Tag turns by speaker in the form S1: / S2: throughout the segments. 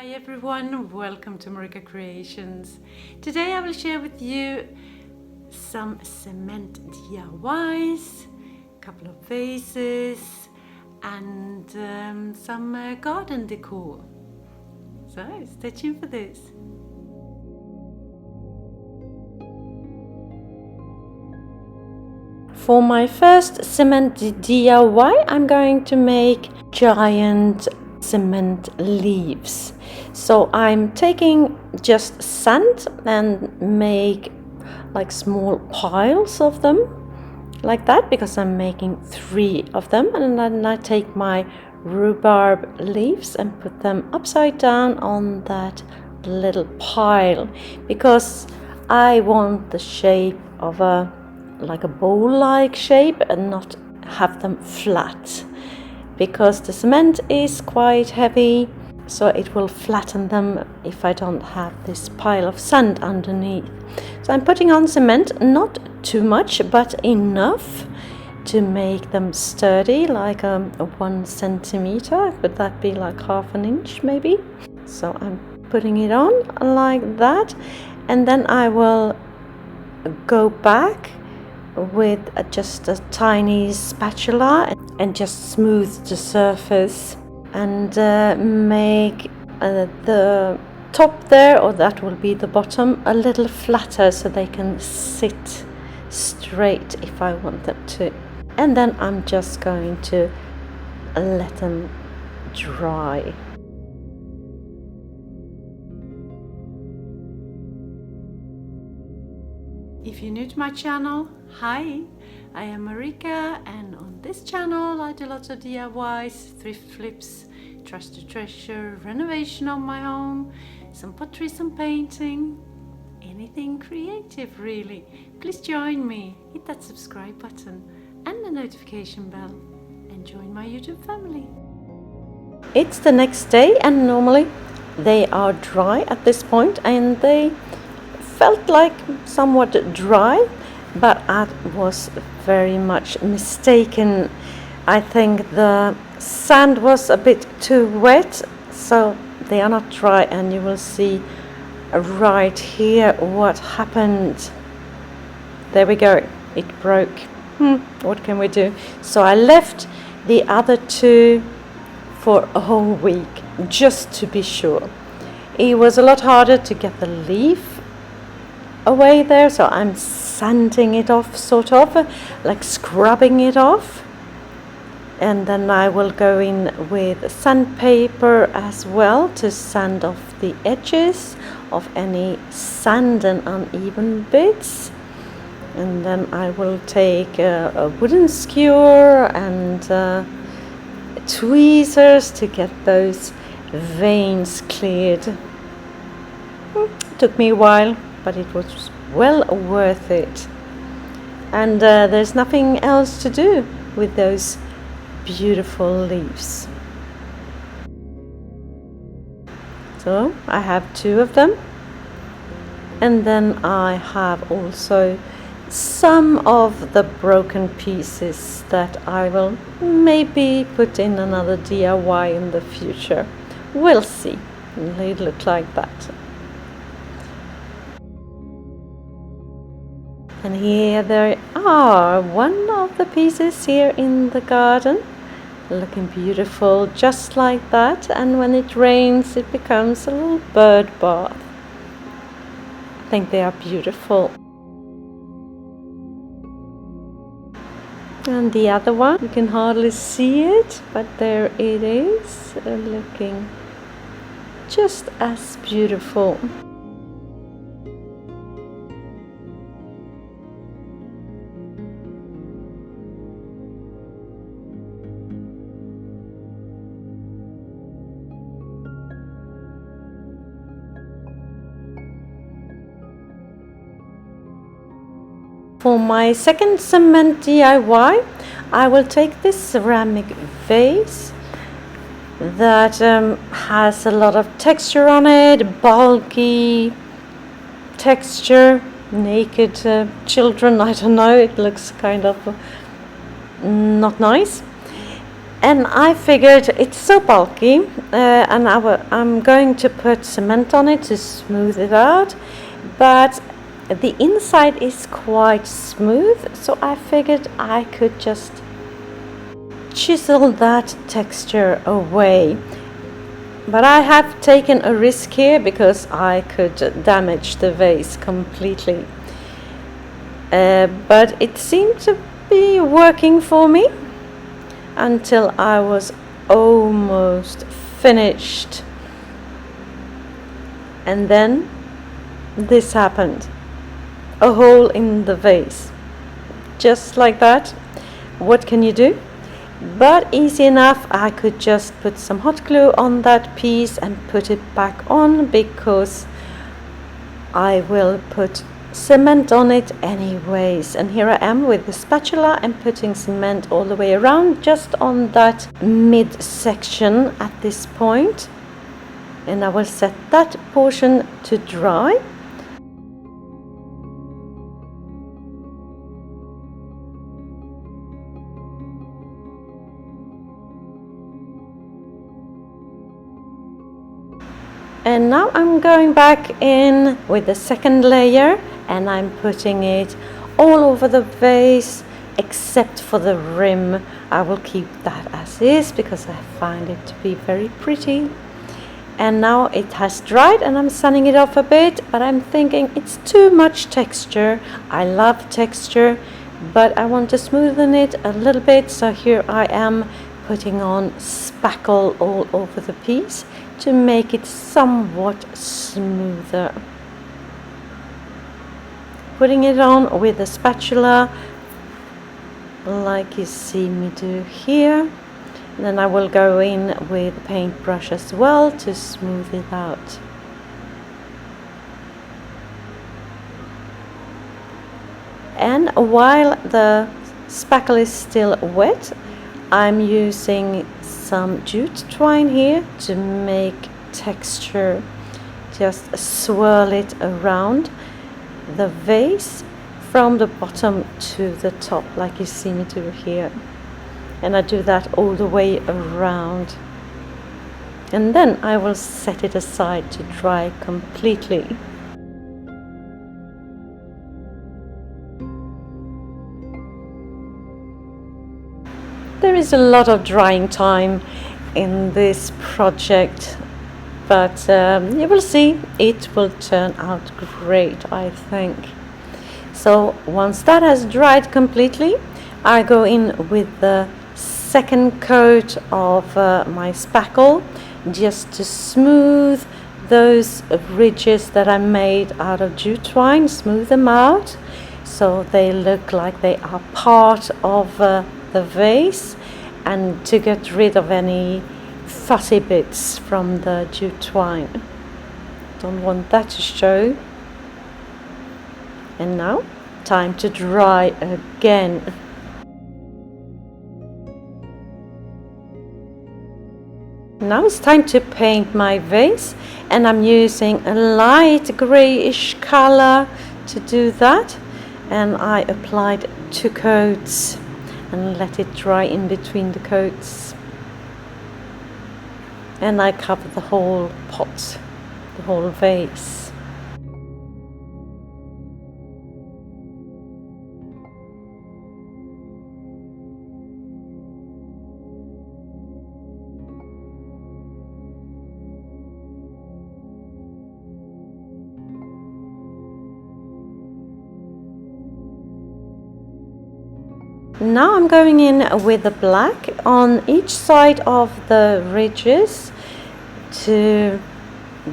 S1: Hi everyone, welcome to MarikaCreations. Today I will share with you some cement DIYs, a couple of vases and some garden decor. So stay tuned for this. For my first cement DIY, I'm going to make giant cement leaves. So I'm taking just sand and make like small piles of them like that, because I'm making 3 of them, and then I take my rhubarb leaves and put them upside down on that little pile, because I want the shape of a bowl-like shape and not have them flat, because the cement is quite heavy, so it will flatten them if I don't have this pile of sand underneath. So I'm putting on cement, not too much but enough to make them sturdy, like 1 centimeter. Could that be like ½ an inch maybe? So I'm putting it on like that, and then I will go back with just a tiny spatula and just smooth the surface and make the top there, or that will be the bottom, a little flatter so they can sit straight if I want them to. And then I'm just going to let them dry. If you're new to my channel, hi, I am Marika, and on this channel I do lots of DIYs, thrift flips, trash to treasure, renovation of my home, some pottery, some painting, anything creative really. Please join me, hit that subscribe button and the notification bell and join my YouTube family. It's the next day and normally they are dry at this point, and they felt like somewhat dry, but I was very much mistaken. I think the sand was a bit too wet, so they are not dry, and you will see right here what happened. There we go, it broke. What can we do? So I left the other 2 for a whole week just to be sure. It was a lot harder to get the leaf away there, so I'm sanding it off, sort of like scrubbing it off, and then I will go in with sandpaper as well to sand off the edges of any sand and uneven bits. And then I will take a wooden skewer and tweezers to get those veins cleared. Took me a while, but it was well worth it. And there's nothing else to do with those beautiful leaves. So I have 2 of them, and then I have also some of the broken pieces that I will maybe put in another DIY in the future. We'll see. They look like that. And here there are one of the pieces here in the garden, looking beautiful just like that, and when it rains it becomes a little bird bath. I think they are beautiful. And the other one, you can hardly see it, but there it is, looking just as beautiful. For my second cement DIY, I will take this ceramic vase that has a lot of texture on it, bulky texture, naked children, I don't know, it looks kind of not nice. And I figured it's so bulky, and I'm going to put cement on it to smooth it out, but the inside is quite smooth, so I figured I could just chisel that texture away. But I have taken a risk here because I could damage the vase completely. But it seemed to be working for me until I was almost finished. And then this happened. A hole in the vase. Just like that. What can you do? But easy enough, I could just put some hot glue on that piece and put it back on, because I will put cement on it anyways. And here I am with the spatula and putting cement all the way around, just on that mid section at this point. And I will set that portion to dry. And now I'm going back in with the second layer, and I'm putting it all over the vase except for the rim. I will keep that as is because I find it to be very pretty. And now it has dried and I'm sunning it off a bit, but I'm thinking it's too much texture. I love texture, but I want to smoothen it a little bit, so here I am putting on spackle all over the piece to make it somewhat smoother. Putting it on with a spatula like you see me do here. And then I will go in with a paintbrush as well to smooth it out. And while the spackle is still wet, I'm using some jute twine here to make texture. Just swirl it around the vase from the bottom to the top, like you see me do here. And I do that all the way around. And then I will set it aside to dry completely. There is a lot of drying time in this project, but you will see it will turn out great, I think. So once that has dried completely, I go in with the second coat of my spackle just to smooth those ridges that I made out of jute twine, smooth them out so they look like they are part of the vase, and to get rid of any fussy bits from the jute twine. Don't want that to show. And now time to dry again. Now it's time to paint my vase, and I'm using a light grayish color to do that. And I applied 2 coats and let it dry in between the coats. And I cover the whole pot, the whole vase. Now I'm going in with the black on each side of the ridges to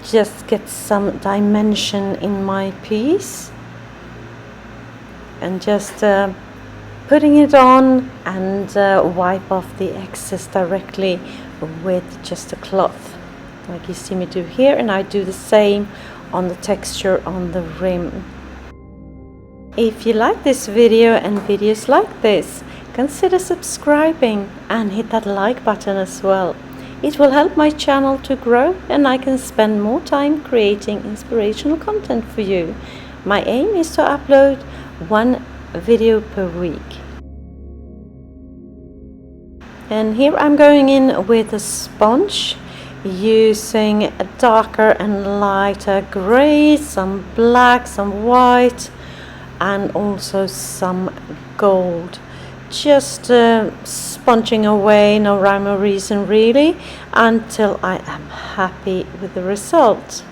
S1: just get some dimension in my piece, and just putting it on and wipe off the excess directly with just a cloth, like you see me do here. And I do the same on the texture on the rim. If you like this video and videos like this, consider subscribing and hit that like button as well. It will help my channel to grow, and I can spend more time creating inspirational content for you. My aim is to upload 1 video per week. And here I'm going in with a sponge, using a darker and lighter grey, some black, some white, and also some gold. Just sponging away, no rhyme or reason really, until I am happy with the result.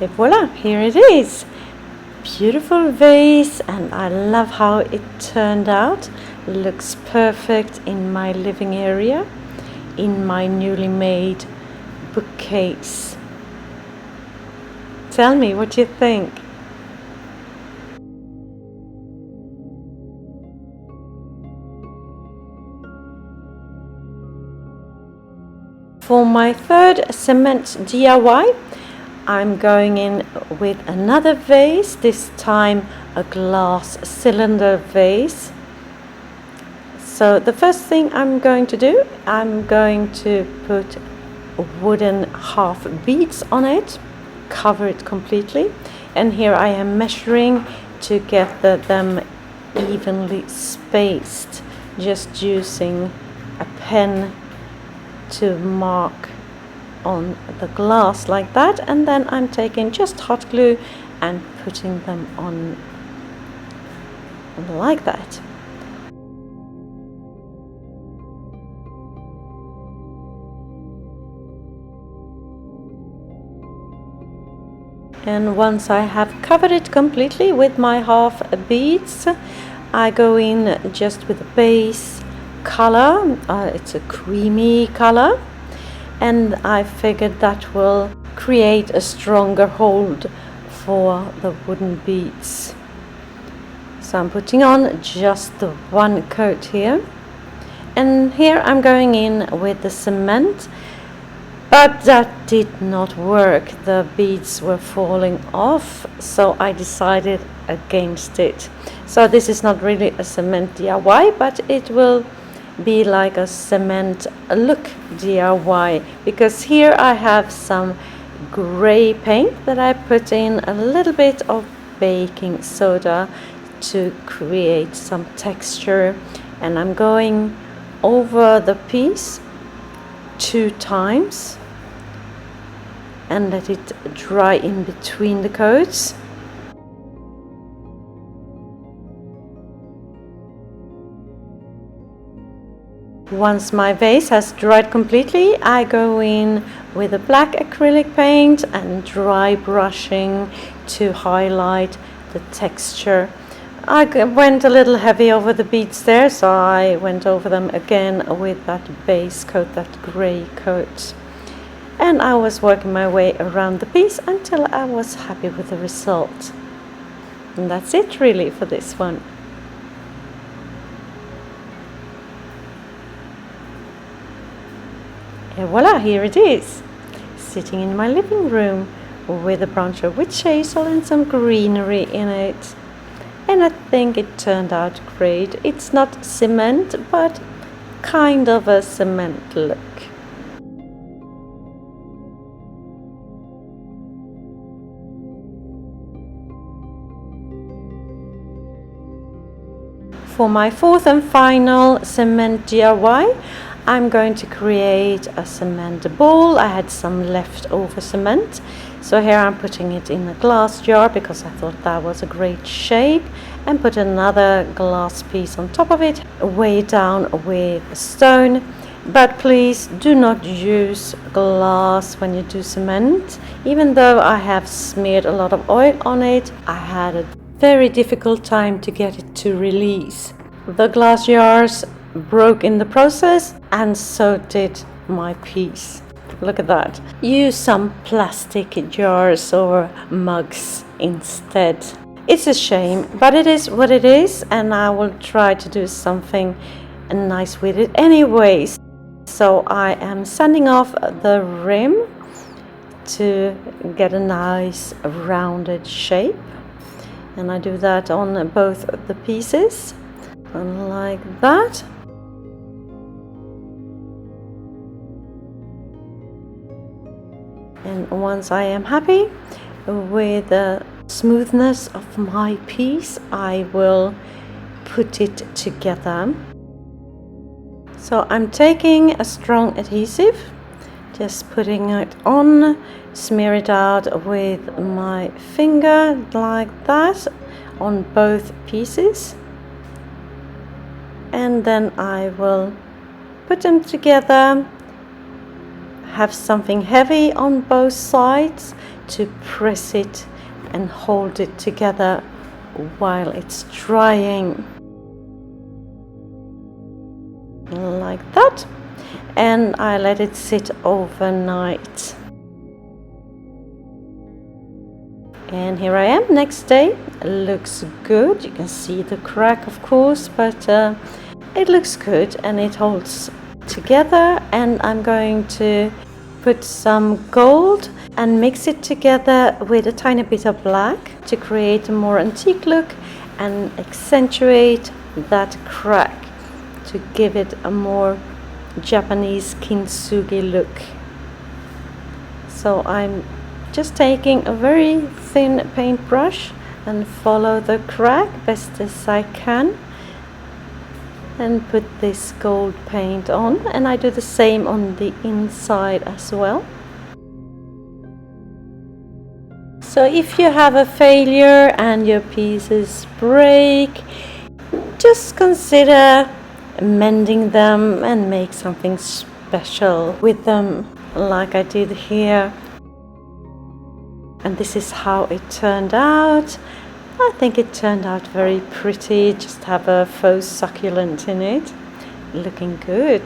S1: Et voila, here it is. Beautiful vase, and I love how it turned out. Looks perfect in my living area, in my newly made bookcase. Tell me what you think. For my third cement DIY, I'm going in with another vase, this time a glass cylinder vase. So the first thing I'm going to do, I'm going to put wooden half beads on it, cover it completely, and here I am measuring to get them evenly spaced, just using a pen to mark on the glass like that, and then I'm taking just hot glue and putting them on like that. And once I have covered it completely with my half beads, I go in just with the base color. It's a creamy color, and I figured that will create a stronger hold for the wooden beads. So I'm putting on just the one coat here, and here I'm going in with the cement, but that did not work. The beads were falling off, so I decided against it. So this is not really a cement DIY, but it will be like a cement look DIY, because here I have some gray paint that I put in a little bit of baking soda to create some texture, and I'm going over the piece 2 times and let it dry in between the coats. Once my vase has dried completely, I go in with a black acrylic paint and dry brushing to highlight the texture. I went a little heavy over the beads there, so I went over them again with that base coat, that grey coat. And I was working my way around the piece until I was happy with the result. And that's it really for this one. And voila, here it is, sitting in my living room with a branch of witch hazel and some greenery in it. And I think it turned out great. It's not cement, but kind of a cement look. For my fourth and final cement DIY, I'm going to create a cement ball. I had some leftover cement, so here I'm putting it in a glass jar because I thought that was a great shape, and put another glass piece on top of it, weighed down with a stone. But please do not use glass when you do cement. Even though I have smeared a lot of oil on it, I had a very difficult time to get it to release. The glass jars broke in the process, and so did my piece. Look at that. Use some plastic jars or mugs instead. It's a shame, but it is what it is, and I will try to do something nice with it anyways. So I am sanding off the rim to get a nice rounded shape, and I do that on both the pieces, and like that. And once I am happy with the smoothness of my piece, I will put it together. So I'm taking a strong adhesive, just putting it on, smear it out with my finger like that on both pieces, and then I will put them together, have something heavy on both sides to press it and hold it together while it's drying, like that, and I let it sit overnight. And here I am next day. It looks good. You can see the crack, of course, but it looks good and it holds together. And I'm going to put some gold and mix it together with a tiny bit of black to create a more antique look and accentuate that crack to give it a more Japanese Kintsugi look. So I'm just taking a very thin paintbrush and follow the crack best as I can and put this gold paint on, and I do the same on the inside as well. So if you have a failure and your pieces break, just consider mending them and make something special with them, like I did here. And this is how it turned out. I think it turned out very pretty. Just have a faux succulent in it, looking good.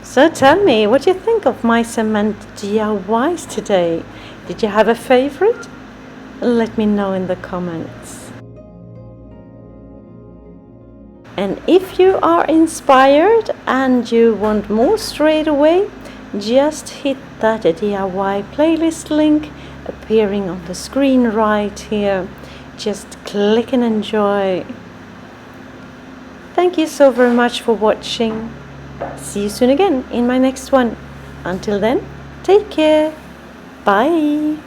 S1: So tell me what you think of my cement DIYs today. Did you have a favorite? Let me know in the comments. And if you are inspired and you want more straight away, just hit that DIY playlist link appearing on the screen right here. Just click and enjoy. Thank you so very much for watching. See you soon again in my next one. Until then, take care. Bye.